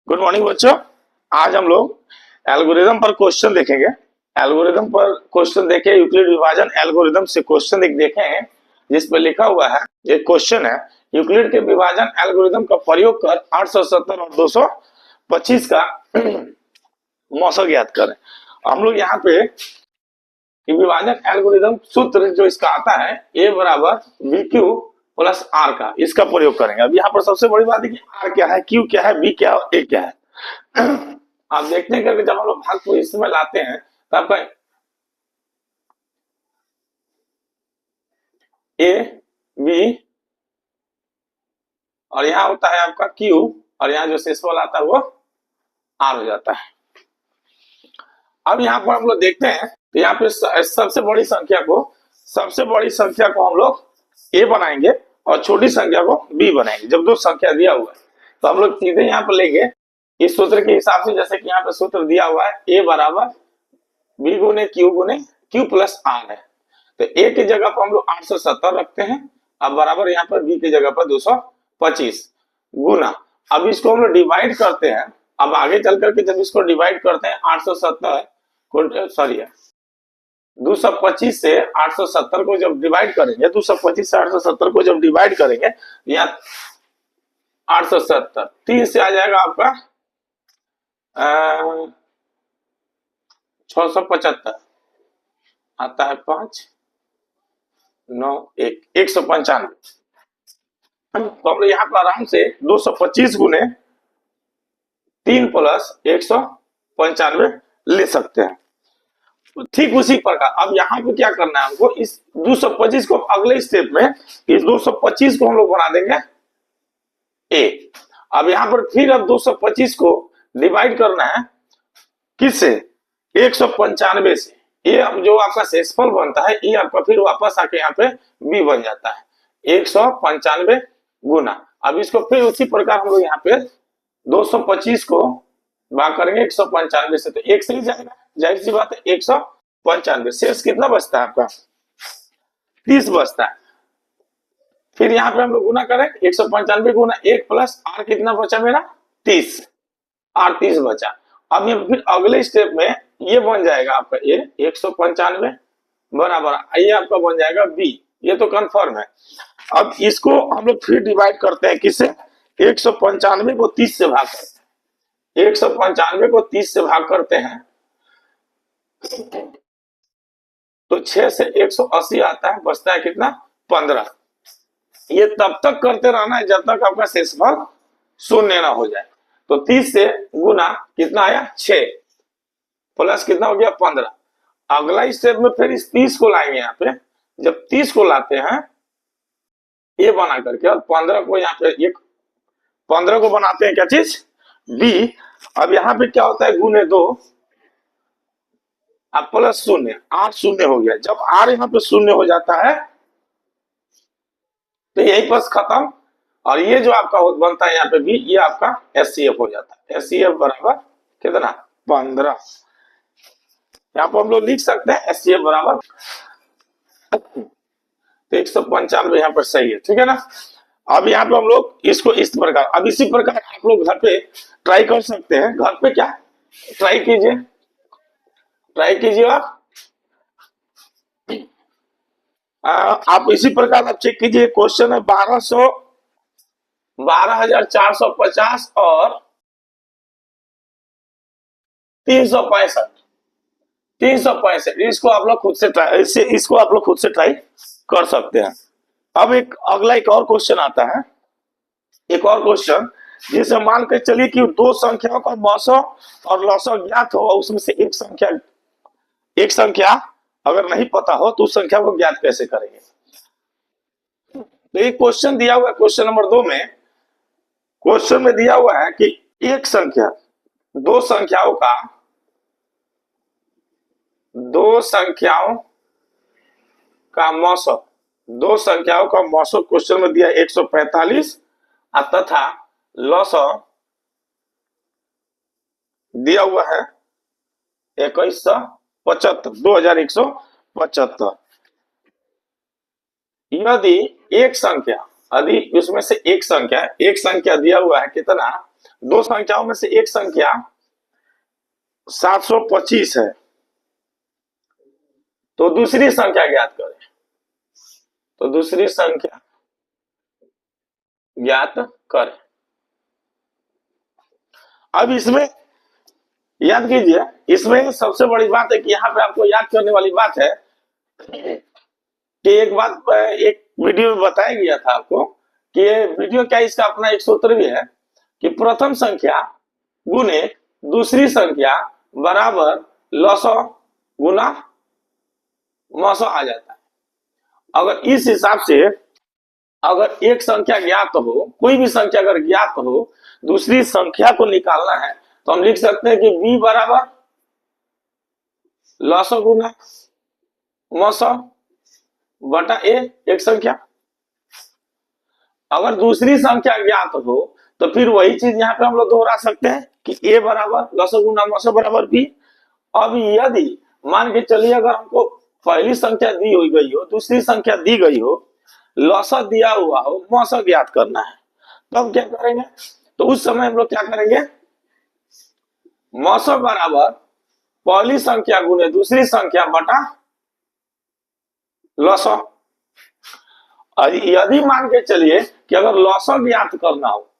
Good morning बच्चों। आज हम लोग एल्गोरिदम पर क्वेश्चन देखेंगे। एल्गोरिदम पर क्वेश्चन देखे, यूक्लिड विभाजन एल्गोरिदम से क्वेश्चन देखे हैं, जिस पर लिखा हुआ है, एक क्वेश्चन है, यूक्लिड के विभाजन एल्गोरिदम का प्रयोग कर 870 और 225 का मौसम ज्ञात करें। हम लोग यहाँ पे विभाजन एल्गोरिदम सूत्र जो इसका आता है ए बराबर बी क्यू प्लस आर का, इसका प्रयोग करेंगे। अब यहाँ पर सबसे बड़ी बात है कि आर क्या है, क्यू क्या है, बी क्या है, ए क्या है। आप देखते हैं कि जब हम लोग भाग को इसमें लाते हैं तो आपका ए बी और यहाँ होता है आपका क्यू और यहाँ जो शेषफल आता है वो आर हो जाता है। अब यहाँ पर हम लोग देखते हैं तो यहाँ पे सबसे बड़ी संख्या को हम लोग ए बनाएंगे और छोटी संख्या को बी बनाएंगे। जब दो संख्या दिया हुआ है तो हम लोग सीधे यहाँ पर लेंगे इस सूत्र के हिसाब से, जैसे कि यहाँ पे सूत्र दिया हुआ है ए बराबर बी गुने क्यू प्लस आर है। तो ए की जगह पर हम लोग 870 रखते हैं, अब बराबर यहाँ पर बी की जगह पर 225 गुना, अब इसको हम लोग डिवाइड करते हैं। अब आगे चल करके जब इसको डिवाइड करते हैं 225 से 870 को जब डिवाइड करेंगे, 225 से 870 को जब डिवाइड करेंगे, यहाँ 870 3 से आ जाएगा आपका 675 आता है 5 9 1 195। तो हम लोग यहाँ पर आराम से 225 गुने 3 प्लस 195 ले सकते हैं। ठीक उसी प्रकार अब यहाँ पे क्या करना है, हमको इस 225 को अगले स्टेप में इस 225 को हम लोग बना देंगे ए। अब यहाँ पर फिर अब 225 को डिवाइड करना है किससे, 195 से। ये अब जो आपका शेषफल बनता है ये आपका फिर वापस आके यहाँ पे बी बन जाता है 195 गुना। अब इसको फिर उसी प्रकार हम लोग यहाँ पे 225 को भाग करेंगे 195 से, तो एक से ही जाएगा, जाहिर सी बात है 195। शेष कितना बचता है आपका 30 बचता है। फिर यहाँ पे हम लोग गुना करें 195 गुना 1 प्लस आर कितना बचा मेरा 30, आर 30 बचा। अब ये फिर अगले स्टेप में ये बन जाएगा आपका ए 195 बराबर ये आपका बन जाएगा बी, ये तो कंफर्म है। अब इसको हम लोग फिर डिवाइड करते हैं किससे, 195 को 30 से भाग करते हैं, 195 को 30 से भाग करते हैं तो 6 से 180 आता है, बचता है कितना 15। ये तब तक करते रहना है जब तक आपका शेषफल शून्य ना हो जाए। तो 30 से गुना कितना आया 6 प्लस कितना हो गया 15। अगला स्टेप में फिर इस 30 को लाएंगे यहाँ पे, जब 30 को लाते हैं ये बना करके और 15 को यहाँ पे 15 को बनाते हैं क्या चीज बी। अब यहाँ पे क्या होता है गुने 2 अब प्लस 0 8 शून्य हो गया। जब आर यहाँ पे शून्य हो जाता है तो यही बस खत्म। और ये जो आपका बनता है यहाँ पे भी, ये आपका एचसीएफ हो जाता है। एचसीएफ बराबर कितना 15। यहाँ पर हम लोग लिख सकते हैं एचसीएफ बराबर 195 यहाँ पर सही है, ठीक है ना। अब यहाँ पे हम लोग इसको इस प्रकार, अब इसी प्रकार आप लोग घर पे ट्राई कर सकते हैं। घर पे क्या ट्राई कीजिए आप इसी प्रकार आप चेक कीजिए। क्वेश्चन है 12,450 और 365 इसको आप लोग खुद से ट्राई कर सकते हैं। अब एक और क्वेश्चन आता है, एक और क्वेश्चन जिसे मान के चलिए कि दो संख्याओं का मौसम और लौसम ज्ञात हो, उसमें से एक संख्या अगर नहीं पता हो तो उस संख्या को ज्ञात कैसे करेंगे। तो एक क्वेश्चन दिया हुआ है क्वेश्चन नंबर 2 में। क्वेश्चन में दिया हुआ है कि एक संख्या दो संख्याओं का मौसम क्वेश्चन में दिया 145 तथा लौसम दिया हुआ है 2175। यदि उसमें से एक संख्या दिया हुआ है कितना दो संख्याओं में से एक संख्या 725 है, तो दूसरी संख्या ज्ञात करें। तो दूसरी संख्या ज्ञात करें। अब इसमें याद कीजिए, इसमें सबसे बड़ी बात है कि यहाँ पे आपको याद करने वाली बात है कि एक बात एक वीडियो में बताया गया था आपको कि ये वीडियो क्या, इसका अपना एक सूत्र भी है कि प्रथम संख्या गुने दूसरी संख्या बराबर लसो गुना मसो आ जाता है। अगर इस हिसाब से अगर एक संख्या ज्ञात हो, कोई भी संख्या अगर ज्ञात हो, दूसरी संख्या को निकालना है तो हम लिख सकते हैं कि b बराबर लसो गुना मसो बटा ए, एक संख्या। अगर दूसरी संख्या ज्ञात हो तो फिर वही चीज यहाँ पे हम लोग दोहरा सकते हैं कि a बराबर लसो गुना मसो बराबर b। अब यदि मान के चलिए अगर हमको पहली संख्या दी हुई गई हो, दूसरी संख्या दी गई हो, लसो दिया हुआ हो, मसो ज्ञात करना है, तो हम क्या करेंगे? तो उस समय हम लोग क्या करेंगे? मसो बराबर पहली संख्या गुने दूसरी संख्या बटा लसो। और यदि मान के चलिए कि अगर लसो ज्ञात करना हो,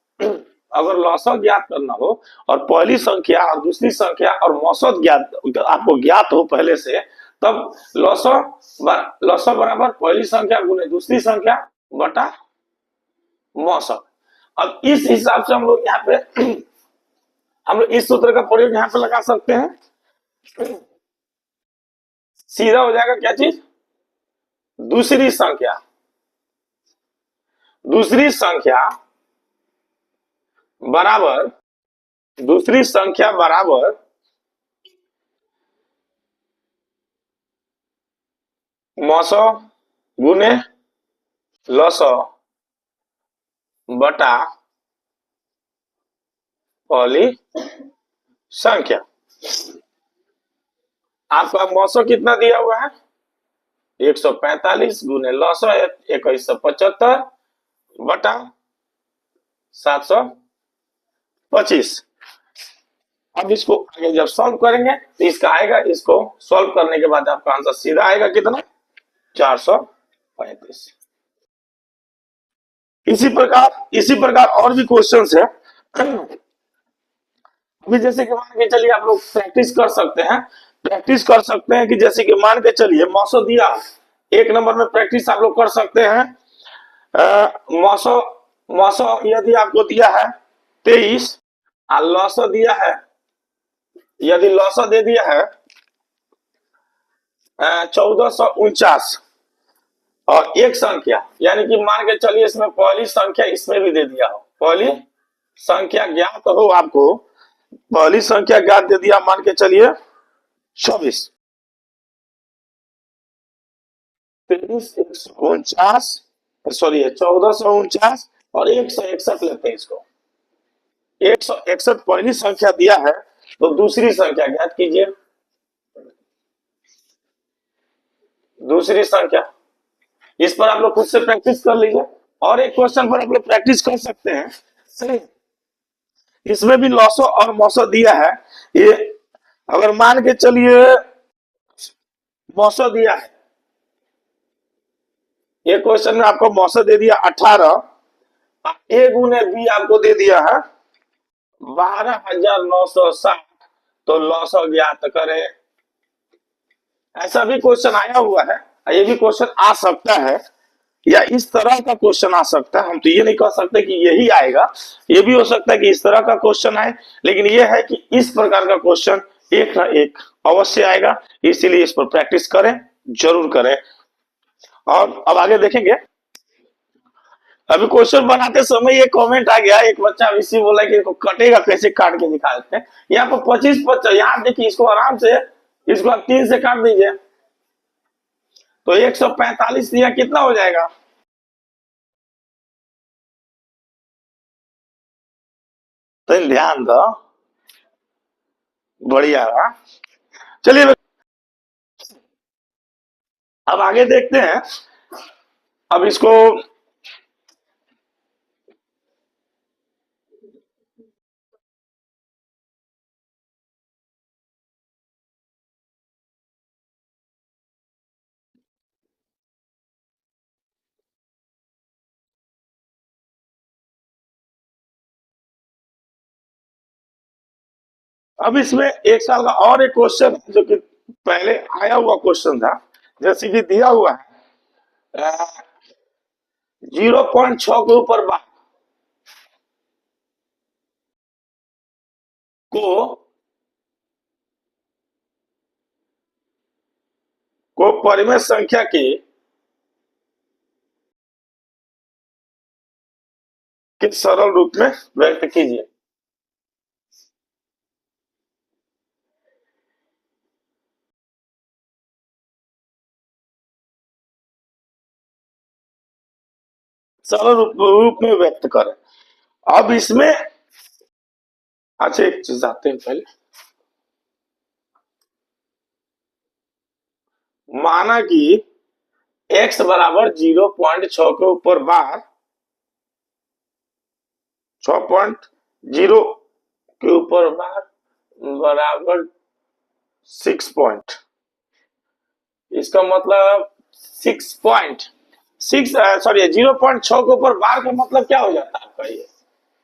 अगर लसो ज्ञात करना हो और पहली संख्या और दूसरी संख्या और मसो ज्ञात आपको ज्ञात हो पहले से, तब लसो बराबर पहली संख्या गुने दूसरी संख्या बटा मसो। अब इस हिसाब से हम लोग यहाँ पे हम लोग इस सूत्र का प्रयोग यहाँ पे लगा सकते हैं। सीधा हो जाएगा क्या चीज? दूसरी संख्या, दूसरी संख्या बराबर, दूसरी संख्या बराबर मसो गुने लसो बटा पहली संख्या। आपका मसो कितना दिया हुआ है? 145 गुने लसो 2175 बटा 725। अब इसको आगे जब सॉल्व करेंगे तो इसका आएगा, इसको सॉल्व करने के बाद आपका आंसर सीधा आएगा कितना? 435। इसी प्रकार और भी क्वेश्चंस है। अभी जैसे कि मान के चलिए आप लोग प्रैक्टिस कर सकते हैं, प्रैक्टिस कर सकते हैं कि जैसे कि मान के चलिए मौसो दिया, एक नंबर में प्रैक्टिस आप लोग कर सकते हैं। मौसो मौसो यदि आपको दिया है 23 और लौसो दिया है, यदि लौसो दे दिया है 1449 और एक संख्या, यानी कि मान के चलिए इसमें पहली संख्या इसमें भी दे दिया हो, पहली संख्या ज्ञात हो आपको, पहली संख्या ज्ञात दे दिया, मान के चलिए 24, 23 सॉरी 1449 और 161 लेते हैं इसको। 161 पहली संख्या दिया है, तो दूसरी संख्या ज्ञात कीजिए। दूसरी संख्या, इस पर आप लोग खुद से प्रैक्टिस कर लीजिए। और एक क्वेश्चन पर आप लोग प्रैक्टिस कर सकते हैं, सही, इसमें भी लॉसो और मौसो दिया है। ये अगर मान के चलिए मौसो दिया है, ये क्वेश्चन में आपको मौसो दे दिया 18, ए गुने बी आपको दे दिया है 12,960, तो लॉसो ज्ञात करें। ऐसा भी क्वेश्चन आया हुआ है, ये भी क्वेश्चन आ सकता है, या इस तरह का क्वेश्चन आ सकता है। हम तो ये नहीं कह सकते कि यही आएगा, ये भी हो सकता है कि इस तरह का क्वेश्चन आए, लेकिन ये है कि इस प्रकार का क्वेश्चन एक ना एक अवश्य आएगा, इसीलिए इस पर प्रैक्टिस करें, जरूर करें। और अब आगे देखेंगे। अभी क्वेश्चन बनाते समय ये कमेंट आ गया, एक बच्चा इसी बोला कि इसको कटेगा कैसे, काट के दिखाते हैं। यहाँ पर 25 यहाँ देखिए, इसको आराम से, इसको आप 3 से काट दीजिए तो 145 दिया, कितना हो जाएगा? तो ध्यान दो, बढ़िया रहा। चलिए अब आगे देखते हैं। अब इसको अब इसमें एक साल का और एक क्वेश्चन है जो कि पहले आया हुआ क्वेश्चन था, जैसे कि दिया हुआ है 0.6 के ऊपर बार को परिमेय संख्या के सरल रूप में व्यक्त कीजिए। सरल रूप में व्यक्त करें। अब इसमें अच्छा एक चीज आते हैं पहले, माना कि x बराबर 0.6 के ऊपर बार 6.0 के ऊपर बार बराबर 6 पॉइंट, इसका मतलब 6.6 सॉरी 0.6 के ऊपर बार का मतलब क्या हो जाता है आपका, ये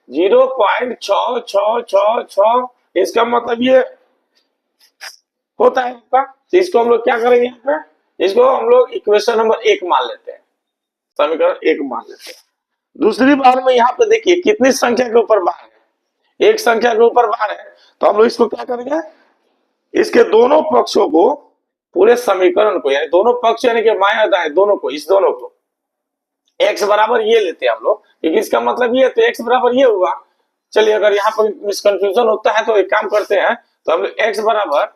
0.6666, इसका मतलब ये होता है आपका। तो इसको हम लोग क्या करेंगे यहाँ पे, इसको हम लोग इक्वेशन नंबर 1 मान लेते हैं, समीकरण 1 मान लेते हैं। दूसरी बार में यहाँ पे देखिए कितनी संख्या के ऊपर बार है, एक संख्या के ऊपर बार है, तो हम लोग इसको क्या करेंगे, इसके दोनों पक्षों को, पूरे समीकरण को, यानी दोनों पक्ष यानी कि बाएं दाएं दोनों को, इस दोनों को x बराबर ये लेते हैं हम लोग, क्योंकि इसका मतलब ये, तो x बराबर ये हुआ। चलिए अगर यहाँ पर मिसकंफ्यूजन होता है तो एक काम करते हैं, तो हम लोग x बराबर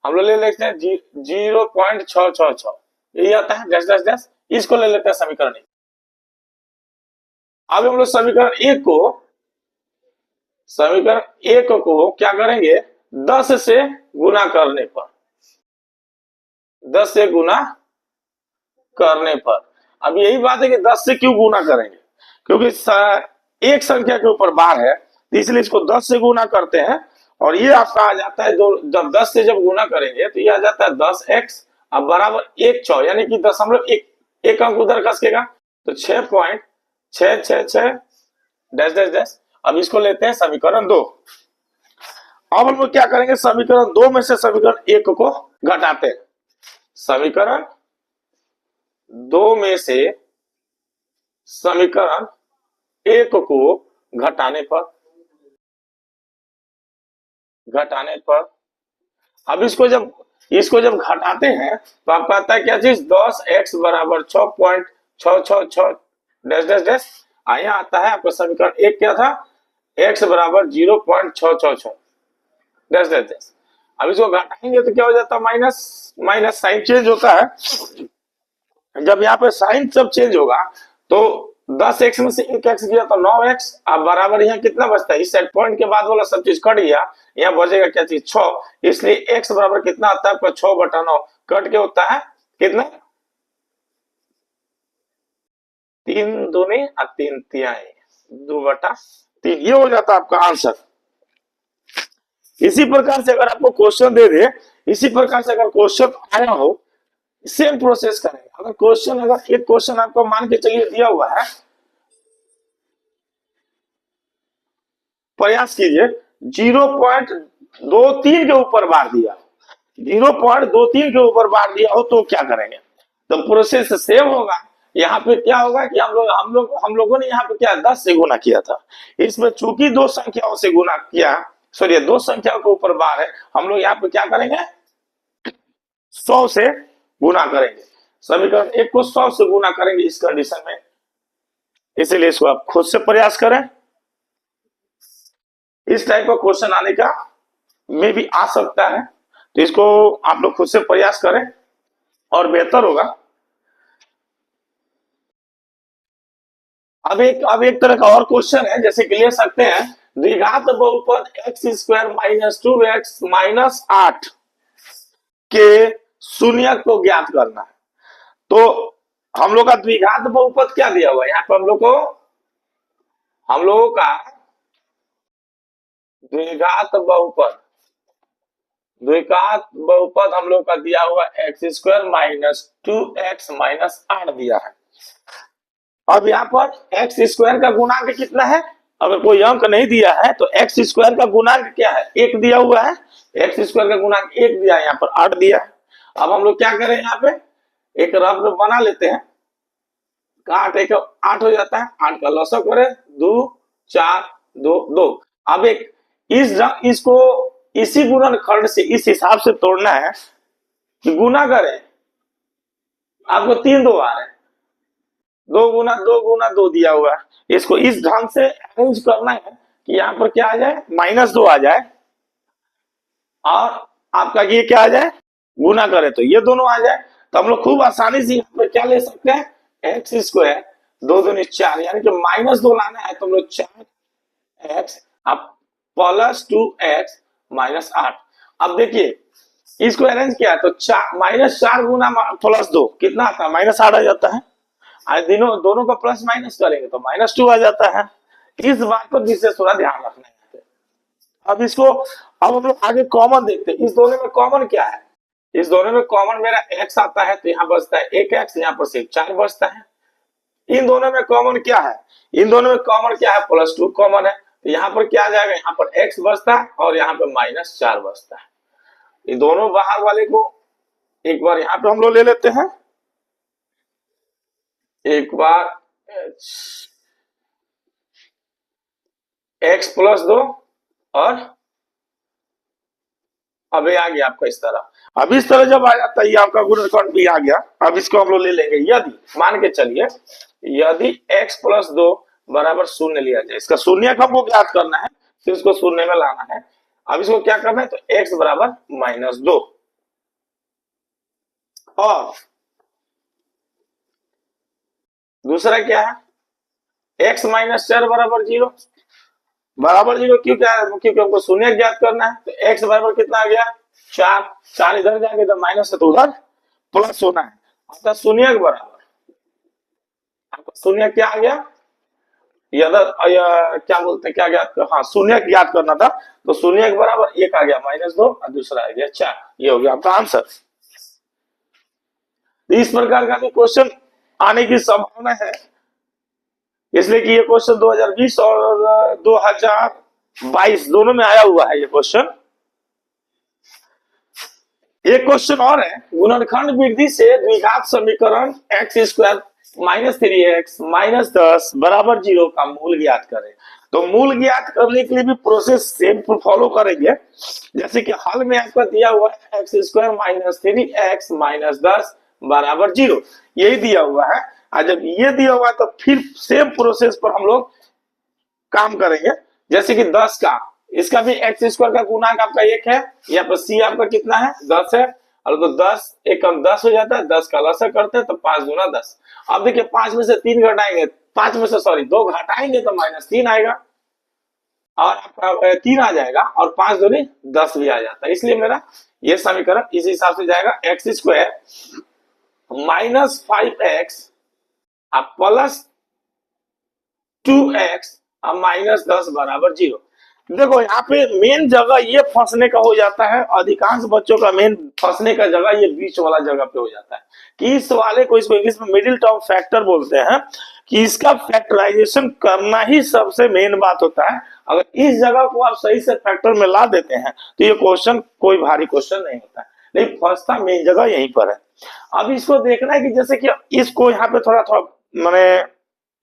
हम लोग ले लेते हैं 0.666, यही आता है डैश डैश डैश, इसको ले लेते हैं समीकरण 1। अब हम लोग समीकरण एक को क्या करेंगे, 10 से गुना करने पर, 10 से गुना करने पर। अब यही बात है कि 10 से क्यों गुना करेंगे, क्योंकि एक संख्या के ऊपर बार है, तो इसलिए इसको 10 से गुना करते हैं, और ये आपका आ जाता है, जो जब 10 से जब गुना करेंगे तो ये आ जाता है 10x अब बराबर 1 6, यानी कि 10 हम लोग एक अंक उधर खसकेगा, तो 6.666 डैश डैश डैश। अब इसको लेते हैं समीकरण 2। अब हम लोग क्या करेंगे, समीकरण 2 में से समीकरण 1 को घटाते हैं। समीकरण 2 में से समीकरण 1 को घटाने पर अब इसको जब घटाते हैं तो आपको आता है क्या चीज, 10x बराबर 6.666 डैश डैश डैश। यहाँ आता है आपका समीकरण 1 क्या था, x बराबर 0.666 डैश डैश डैश। अब इसको घटाएंगे तो क्या हो जाता है, माइनस माइनस साइन चेंज होता है। जब यहाँ पे साइन सब चेंज होगा तो 10x में से 1x गया तो 9x, अब बराबर यहाँ कितना बचता है, इस सेट पॉइंट के बाद वाला सब चीज कट गया, यहाँ बचेगा क्या चीज 6, इसलिए x बराबर कितना आता है आपका 6/9, कट के होता है कितना 3 दूनी और 3 तिहाई 2/3, ये हो जाता है आपका आंसर। इसी प्रकार से अगर आपको क्वेश्चन दे दे, इसी प्रकार से अगर क्वेश्चन आया हो, सेम प्रोसेस करेंगे। अगर एक क्वेश्चन आपको मान के चलिए दिया हुआ है, प्रयास कीजिए 0.23 के ऊपर बार दिया, 0.23 के ऊपर बार दिया हो तो क्या करेंगे, तो प्रोसेस सेम होगा। यहाँ पे क्या होगा कि हम लोगों ने यहाँ पे क्या 10 से गुना किया था, इसमें चूंकि दो संख्याओं से गुना किया, सॉरी दो संख्याओं के ऊपर बार है, हम लोग यहाँ पे क्या करेंगे 100 से गुना करेंगे, समीकरण 1 को 100 से गुना करेंगे इस कंडीशन में। इसीलिए इसको आप खुद से प्रयास करें, इस टाइप का क्वेश्चन आने का में भी आ सकता है, तो इसको आप लोग खुद से प्रयास करें और बेहतर होगा। अब एक तरह का और क्वेश्चन है, जैसे कि ले सकते हैं द्विघात बहुपद x² - 2x - 8 के शून्य को ज्ञात करना है। तो हम लोग का द्विघात बहुपद क्या दिया हुआ है यहाँ पर, हम लोगों का द्विघात बहुपद हम लोग का दिया हुआ x² - 2x - 8 दिया है। अब यहाँ पर x² का गुणांक कितना है अगर कोई अंक नहीं दिया है तो एक्स स्क्वायर का गुणांक क्या है, एक दिया हुआ है, एक्स स्क्वायर का गुणांक एक दिया है, यहाँ पर 8 दिया है। अब हम लोग क्या करें, यहाँ पे एक रफ बना लेते हैं, आठ एक 8 हो जाता है, 8 का लॉस करें, 2 4 2 2। अब एक इसको इसी गुणनखंड से इस हिसाब से तोड़ना है कि गुना करें, आपको 3 2 आ रहे हैं, 2 गुना 2 दिया हुआ है, इसको इस ढंग से अरेंज करना है कि यहाँ पर क्या आ जाए, -2 आ जाए, और आपका ये क्या आ जाए, गुना करे तो ये दोनों आ जाए। तो हम लोग खूब आसानी से यहाँ पर क्या ले सकते हैं, एक्स स्क्वायर 2 दूनी 4, यानी कि -2 लाना है तो हम लोग 4x अब +2x -8। अब देखिए इसको अरेंज किया तो -4 गुना +2 कितना आता है, -8 आ जाता है। आज दोनों का प्लस माइनस करेंगे तो -2 आ जाता है। इस बात पर विशेष थोड़ा ध्यान रखना है। अब इसको अब हम लोग आगे कॉमन देखते हैं, इस दोनों में कॉमन क्या है, इस दोनों में कॉमन मेरा x आता है तो यहाँ बचता है 1x, यहाँ पर सिर्फ 4 बचता है। इन दोनों में कॉमन क्या है, इन दोनों में कॉमन क्या है, +2 कॉमन है, तो यहाँ पर क्या आ जाएगा, यहाँ पर x बचता है और यहाँ पे -4 बचता है। ये दोनों बाहर वाले को एक बार यहाँ पे हम लोग ले लेते हैं, एक बार x +2 और अब ये आ गया आपका इस तरह। अब इस तरह जब आ जाता है ये आपका गुणनखंड भी आ गया। अब इसको हम लोग ले लेंगे, यदि मान के चलिए यदि x +2 बराबर 0 लिया जाए, इसका शून्यक हमको ज्ञात करना है तो इसको शून्य में लाना है। अब इसको क्या करना है, तो x बराबर -2 और दूसरा क्या है, x -4 बराबर 0 बराबर 0, क्योंकि हमको शून्य ज्ञात करना है। तो x बराबर कितना आ गया, 4, 4 इधर जाएगा तो माइनस है तो उधर प्लस होना है, आपका शून्य बराबर, आपका शून्य क्या आ गया, क्या बोलते हैं, क्या ज्ञात कर, हाँ शून्य ज्ञात करना था, तो शून्य के बराबर एक आ गया -2 और दूसरा आ गया 4, ये हो गया आपका आंसर। तो इस प्रकार का भी क्वेश्चन आने की संभावना है, इसलिए कि ये क्वेश्चन 2020 और 2022 दोनों में आया हुआ है ये क्वेश्चन। एक क्वेश्चन और है, गुणनखंड विधि से द्विघात समीकरण x² -3x -10 बराबर 0 का मूल ज्ञात करें। तो मूल ज्ञात करने के लिए भी प्रोसेस सेम फॉलो करेंगे, जैसे कि हल में आपका दिया हुआ है x² -3x -10 बराबर 0, यही दिया हुआ है। और जब ये दिया हुआ है तो फिर सेम प्रोसेस पर हम लोग काम करेंगे, जैसे कि 10 का, इसका भी x² का गुणांक आपका 1 है, यहाँ पर c आपका कितना है, 10 है, और तो 10 एक कम 10 हो जाता है, 10 का लसा करते हैं तो 5 गुना 10। अब देखिए 5 में से 3 घटाएंगे, 5 में से सॉरी 2 घटाएंगे तो -3 आएगा, और आपका 3 आ जाएगा, और 5 दूनी 10 भी आ जाता है। इसलिए मेरा ये समीकरण इस हिसाब से जाएगा, x² -5x +2x अब -10 बराबर 0। देखो यहाँ पे मेन जगह ये फंसने का हो जाता है, अधिकांश बच्चों का मेन फंसने का जगह ये बीच वाला जगह पे हो जाता है कि इस वाले को, इसको इंग्लिश में मिडिल टर्म फैक्टर बोलते हैं, कि इसका फैक्टराइजेशन करना ही सबसे मेन बात होता है। अगर इस जगह को आप सही से फैक्टर में ला देते हैं तो ये क्वेश्चन कोई भारी क्वेश्चन नहीं होता है, लेकिन फंसता मेन जगह यहीं पर है। अब इसको देखना है कि जैसे कि इसको यहाँ पे थोड़ा थोड़ा मैंने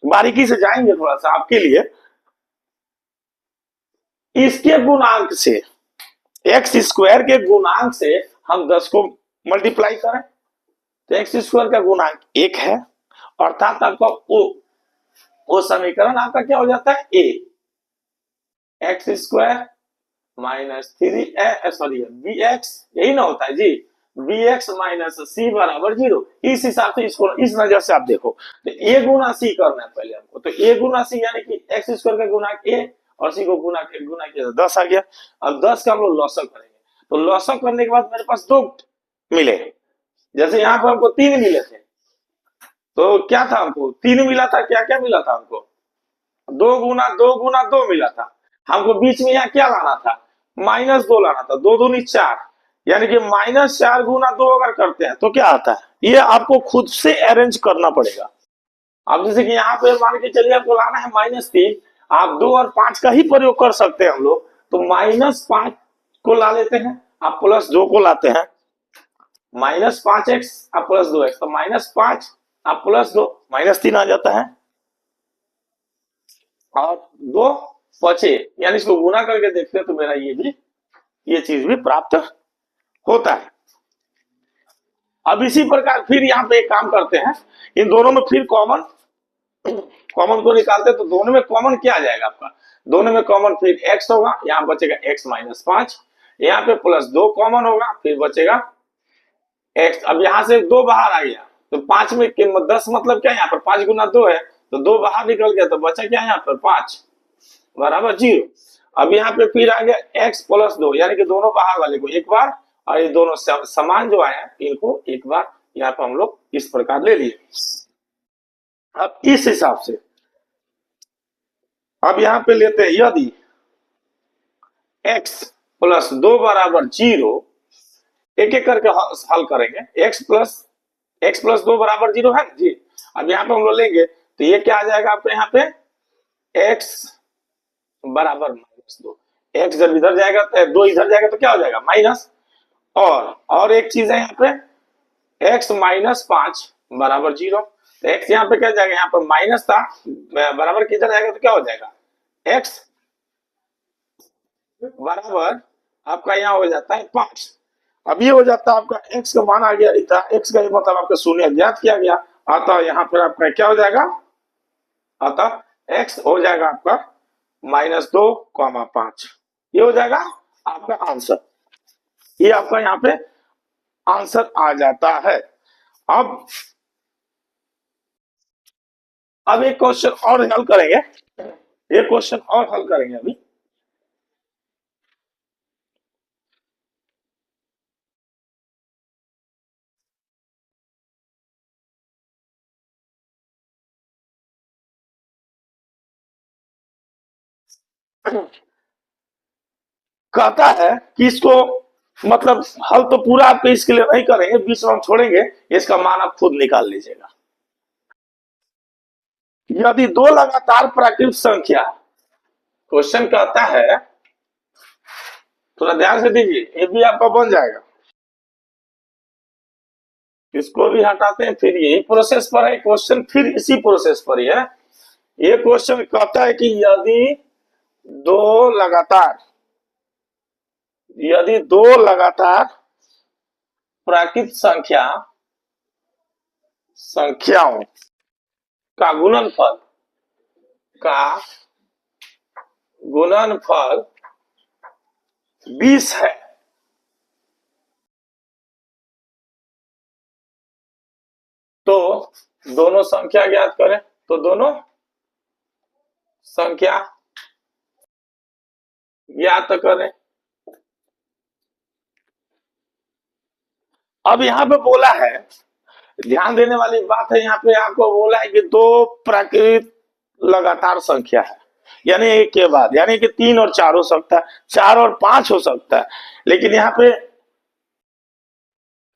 बारीकी से जाएंगे थोड़ा सा आपके लिए, इसके गुणांक से, x² के गुणांक से हम 10 को मल्टीप्लाई करें तो x² का गुणांक 1 है, अर्थात आपका वो समीकरण आपका क्या हो जाता है, a x² -3 bx, यही ना होता है जी, bx -c बराबर 0। इस हिसाब से इसको इस नजर से आप देखो, तो a गुना c करना है पहले हमको, तो a गुना c यानी कि x² का गुणांक a और c को गुना किया 10 आ गया। अब 10 का हम लोग लॉसक करेंगे, तो लॉसक करने के बाद मेरे पास 2 मिले, जैसे यहाँ पर हमको 3 मिले थे, तो क्या था, हमको 3 मिला था, क्या क्या मिला था हमको, 2 गुना 2 मिला था, हमको बीच में यहाँ क्या लाना था, -2 लाना था, 2 दूनी 4, यानी कि -4 गुना 2 अगर करते हैं तो क्या आता है, ये आपको खुद से अरेंज करना पड़ेगा। अब जैसे कि यहाँ पे मान के चलिए आपको लाना है -3, आप 2 और 5 का ही प्रयोग कर सकते हैं हम लोग। तो -5 को ला लेते हैं, आप +2 को लाते हैं, -5x आप +2x, तो -5 आप +2 -3 आ जाता है, और 2 बचे, यानी इसको गुना करके देखते हैं तो मेरा ये चीज भी प्राप्त होता है। अब इसी प्रकार फिर यहाँ पे एक काम करते हैं, इन दोनों में फिर कॉमन को निकालते हैं, तो दोनों में कॉमन क्या आ जाएगा आपका, दोनों में कॉमन फिर x होगा, यहाँ बचेगा x -5, यहाँ पे +2 कॉमन होगा, फिर बचेगा x। अब यहाँ से 2 बाहर आ गया, तो 5 में 10 मतलब क्या, यहाँ पर 5 गुना 2 है, तो 2 बाहर निकल गया, तो बचा क्या यहाँ पर 5 बराबर 0। अब यहाँ पे फिर आ गया x +2, यानी कि दोनों बाहर वाले को एक बार, और ये दोनों समान जो आए इनको एक बार, यहाँ पर हम लोग इस प्रकार ले लिए। अब इस हिसाब से अब यहाँ पे लेते हैं, यदि x +2 बराबर 0, एक एक करके हल करेंगे, x+2 बराबर 0 है जी। अब यहाँ पे हम लोग लेंगे तो ये क्या आ जाएगा आपके यहाँ पे, x बराबर -2, x जब इधर जाएगा तो 2 इधर जाएगा तो क्या हो जाएगा माइनस, और एक चीज है यहाँ पे x -5 बराबर 0, तो x यहाँ पे क्या जाएगा, यहाँ पर माइनस था बराबर किधर जाएगा तो क्या हो जाएगा, x बराबर आपका यहाँ हो जाता है 5। अब ये हो जाता है आपका x का मान आ गया इतना, x का मतलब आपका शून्य ज्ञात किया गया, अतः यहाँ पर आपका क्या हो जाएगा, अतः x हो जाएगा आपका -2,5, ये हो जाएगा आपका आंसर, ये आपका यहाँ पे आंसर आ जाता है। अब एक क्वेश्चन और हल करेंगे, एक क्वेश्चन और हल करेंगे अभी। कहता है कि इसको मतलब हल तो पूरा आपके इसके लिए नहीं करेंगे, बीच में हम छोड़ेंगे, इसका मान आप खुद निकाल लीजिएगा। यदि 2 लगातार प्राकृतिक संख्या, क्वेश्चन कहता है, थोड़ा ध्यान से दीजिए, ये भी आपका बन जाएगा, इसको भी हटाते हैं, फिर यही प्रोसेस पर है क्वेश्चन, फिर इसी प्रोसेस पर ही है। ये क्वेश्चन कहता है कि यदि दो लगातार प्राकृतिक संख्याओं का गुणनफल 20 है, तो दोनों संख्या ज्ञात करें, तो दोनों संख्या ज्ञात करें। अब यहाँ पे बोला है, ध्यान देने वाली बात है, यहाँ पे आपको बोला है कि 2 प्राकृतिक लगातार संख्या है, यानी एक के बाद, यानी कि 3 और 4 हो सकता है, 4 और 5 हो सकता है, लेकिन यहाँ पे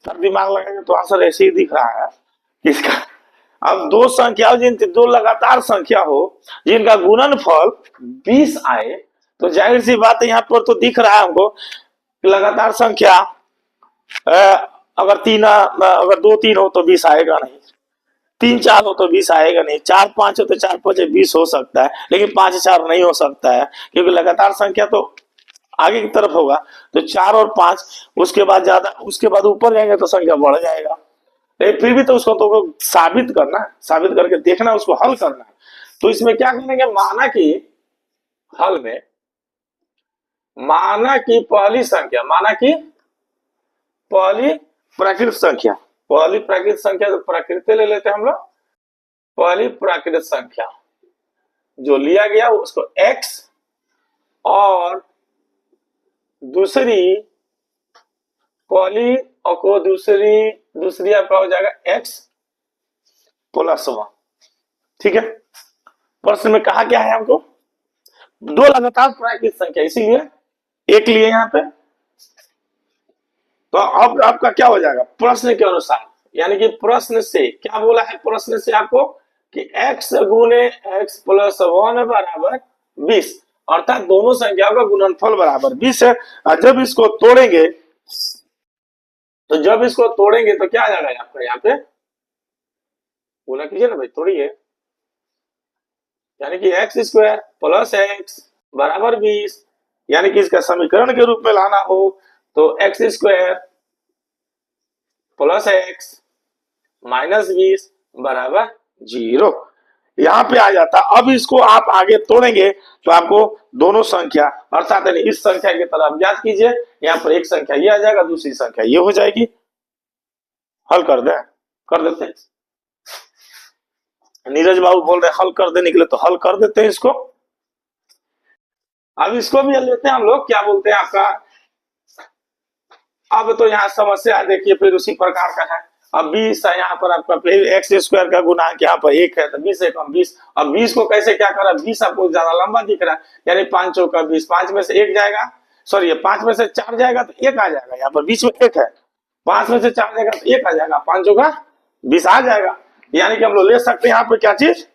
दिमाग लगाएंगे तो आंसर ऐसे ही दिख रहा है इसका। अब 2 संख्याओं जिनकी 2 लगातार संख्या हो, जिनका गुणनफल 20 आए, तो जाहिर सी बात है यहाँ पर तो दिख रहा है हमको लगातार संख्या, अगर 2 3 हो तो 20 आएगा नहीं, 3 4 हो तो 20 आएगा नहीं, 4 5 हो तो 4 5 20 हो सकता है, लेकिन 5 4 नहीं हो सकता है, क्योंकि लगातार संख्या तो आगे की तरफ होगा, तो 4 और 5 उसके बाद ज्यादा, उसके बाद ऊपर जाएंगे तो संख्या बढ़ जाएगा, लेकिन फिर भी तो उसको तो साबित करना, साबित करके देखना, उसको हल करना। तो इसमें क्या करेंगे, माना कि हल में पहली संख्या, पहली प्राकृतिक संख्या तो प्राकृत ले लेते हैं हम लोग, पहली प्राकृतिक संख्या जो लिया गया उसको x, और दूसरी पहली और को दूसरी आपका हो जाएगा x +1। ठीक है, प्रश्न में कहा क्या है हमको, 2 लगातार प्राकृतिक संख्या, इसीलिए एक लिए यहाँ पे, तो अब आपका क्या हो जाएगा प्रश्न के अनुसार, यानी कि प्रश्न से क्या बोला है, प्रश्न से आपको कि x गुने x +1 बराबर 20, अर्थात दोनों संख्याओं का गुणनफल बराबर 20 है। और जब इसको तोड़ेंगे तो क्या आ जाएगा आपका, यहाँ पे गुना कीजिए ना भाई, तोड़िए, यानी कि एक्स स्क्वायर प्लस एक्स बराबर 20, यानी कि इसका समीकरण के रूप में लाना हो तो x square plus x minus 20 बराबर 0, यहाँ पे आ जाता। अब इसको आप आगे तोड़ेंगे तो आपको दोनों संख्या अर्थात इस संख्या की तरफ याद कीजिए, यहाँ पर एक संख्या ये आ जाएगा, दूसरी संख्या ये हो जाएगी। हल कर देते हैं। नीरज बाबू बोल रहे हल कर देने के लिए, तो हल कर देते हैं इसको। अब इसको भी हल लेते हैं हम लोग, क्या बोलते हैं आपका, अब तो यहाँ समस्या देखिए फिर उसी प्रकार का है। अब 20 है यहाँ पर आपका, फिर एक्स स्क्वायर का गुणांक यहाँ पर 1 है, तो 20 से कम 20। अब 20 को कैसे क्या करा, 20 आपको ज्यादा लंबा दिख रहा है, यानी 5 चौका 20, 5 में से 1 जाएगा, सॉरी 5 में से 4 जाएगा तो 1 आ जाएगा, यहाँ पर बीच में 1 है, 5 में से 4 जाएगा तो 1 आ जाएगा, 5 चौका 20 आ जाएगा। यानी कि हम लोग ले सकते हैं यहाँ पर क्या चीज,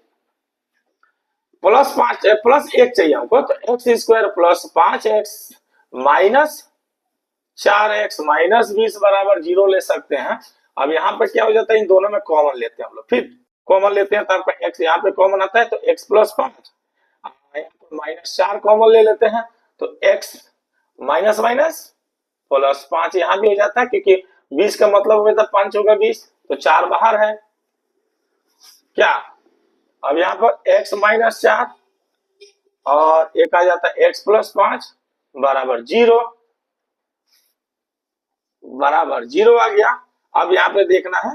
प्लस 5 प्लस 1 चाहिए हमको, तो x square plus 5x minus 4x minus 20 बराबर 0 ले सकते हैं। अब यहाँ पर क्या हो जाता है, इन दोनों में कॉमन लेते हैं हम लोग, फिर कॉमन लेते हैं तो आपका x यहाँ पे कॉमन आता है, तो x प्लस 5, माइनस 4 कॉमन ले लेते हैं तो x माइनस माइनस प्लस 5 यहाँ भी हो जाता है, क्योंकि 20 का मतलब होता है 5 होगा 20, तो 4 बाहर है क्या। अब यहाँ पर x माइनस 4 और एक आ जाता है x प्लस 5 बराबर 0, बराबर 0 आ गया। अब यहाँ पे देखना है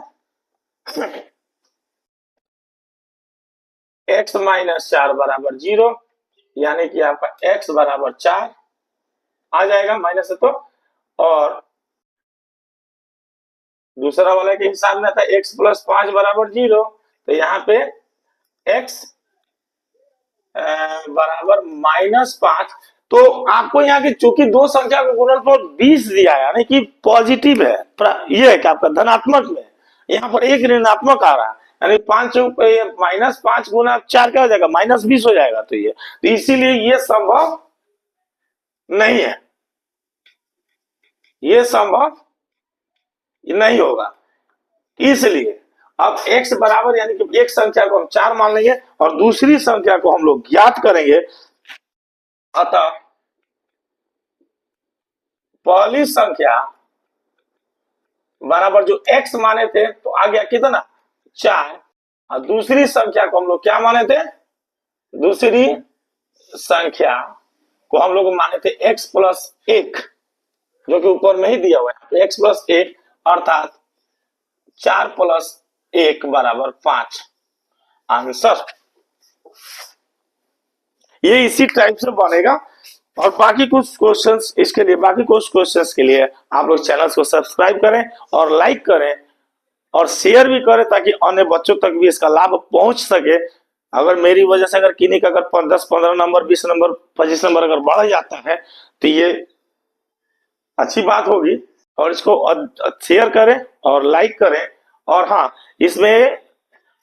x माइनस 4 बराबर 0, यानी कि आपका x बराबर 4 आ जाएगा माइनस है तो, और दूसरा वाला के हिसाब में था x प्लस 5 बराबर 0, तो यहाँ पे x बराबर माइनस 5। तो आपको यहाँ की चूंकि दो संख्या का गुणनफल 20 दिया है, यानी कि पॉजिटिव है, ये है कि आपका धनात्मक में, यहाँ पर एक ऋणात्मक आ रहा है, यानी 5 माइनस 5 गुना 4 क्या हो जाएगा, माइनस 20 हो जाएगा। तो ये तो इसीलिए ये संभव नहीं है, ये संभव नहीं होगा। इसलिए अब x बराबर, यानी कि एक संख्या को हम 4 मान लेंगे और दूसरी संख्या को हम लोग ज्ञात करेंगे। अतः पहली संख्या बराबर जो x माने थे तो आ गया कितना 4, और दूसरी संख्या को हम लोग क्या माने थे, दूसरी संख्या को हम लोग माने थे x प्लस 1, जो कि ऊपर में ही दिया हुआ है, x प्लस 1 अर्थात 4 प्लस 1 बराबर 5 आंसर। ये इसी टाइप से बनेगा। और बाकी कुछ क्वेश्चंस इसके लिए, बाकी कुछ क्वेश्चंस के लिए आप लोग चैनल को सब्सक्राइब करें और लाइक करें और शेयर भी करें, ताकि अन्य बच्चों तक भी इसका लाभ पहुंच सके। अगर मेरी वजह से अगर किन्हीं का अगर 10-15 नंबर 20 नंबर 25 नंबर अगर बढ़ जाता है तो ये अच्छी बात होगी। और इसको शेयर करें और लाइक करें। और हाँ, इसमें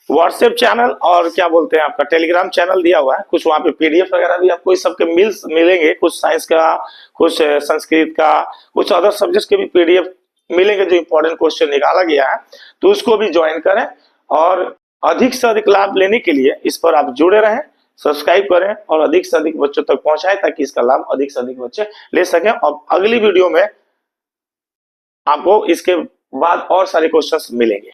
व्हाट्सएप चैनल और क्या बोलते हैं आपका टेलीग्राम चैनल दिया हुआ है, कुछ वहाँ पे पीडीएफ वगैरह भी आपको इस सबके मिलेंगे, कुछ साइंस का, कुछ संस्कृत का, कुछ अदर सब्जेक्ट के भी पीडीएफ मिलेंगे जो इंपॉर्टेंट क्वेश्चन निकाला गया है, तो उसको भी ज्वाइन करें। और अधिक से अधिक लाभ लेने के लिए इस पर आप जुड़े रहें, सब्सक्राइब करें और अधिक से अधिक बच्चों तक पहुंचाएं, ताकि इसका लाभ अधिक से अधिक बच्चे ले सकें। और अगली वीडियो में आपको इसके बाद और सारे क्वेश्चंस मिलेंगे।